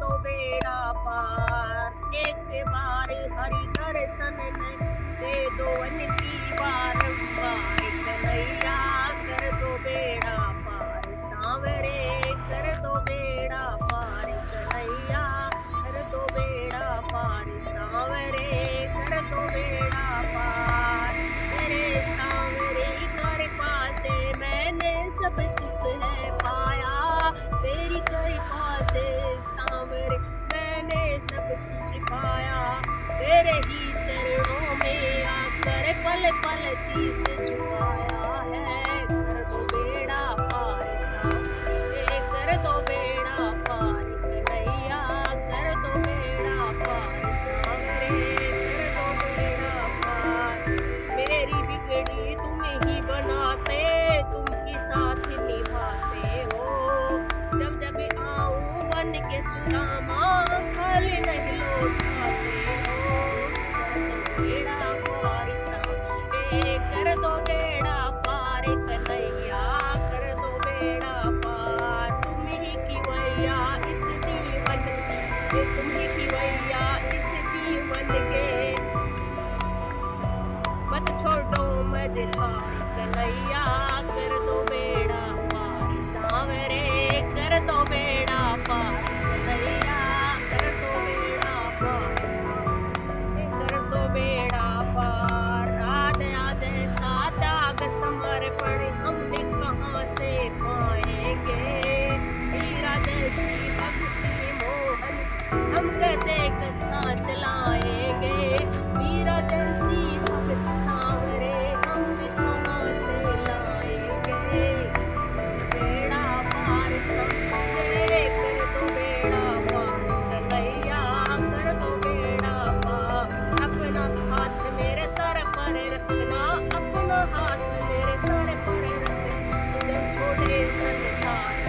दो बेड़ा पार। एक बार हरि दर्शन में दे दो अनकी बारंबार। कन्हैया कर दो बेड़ा पार, सांवरे कर दो बेड़ा पार। कन्हैया कर दो बेड़ा पार, सांवरे कर दो बेड़ा पार। तेरे सांवरे कृपा से मैंने सब सुख है पाया। तेरी कृपा से सांवरे मैंने सब कुछ पाया। तेरे ही चरणों में आकर पल पल शीश झुकाया है। कर दो बेड़ा पार सांवरे कर दो बेड़ा पार। कन्हैया कर दो बेड़ा पार, सांवरे कर दो बेड़ा पार। मेरी बिगड़ी तुम ही बनाते, तुम ही साथ निभाते हो। जब जब आऊं बन के सुदामा, खाली नहीं लौटाते हो। कर दो बेड़ा पार सांवरे कर दो बेड़ा पार। कन्हैया कर दो बेड़ा पार। तुम ही खिवैया इस जीवन के, तुम ही खिवैया इस जीवन के, मत छोड़ो मझधार। कन्हैया कर दो बेड़ा पार, सांवरे कर दो बेड़ा पार। कन्हैया कर दो बेड़ा पार, सांवरे कर दो बेड़ा पार। राधा जैसा त्याग समर्पण हम भी कहाँ से पाएंगे। मीरा जैसी भक्ति मोहन हम कैसे कहाँ से लाएंगे। मीरा जैसी भक्त सांवरे हम भी कहाँ से लाएंगे। बेड़ा पार सांवरे कर दो बेड़ा पार। कन्हैया कर दो बेड़ा पार। अपना हाथ मेरे सर पर रखना, अपना हाथ मेरे सर पर रखना। जब छोड़े संसार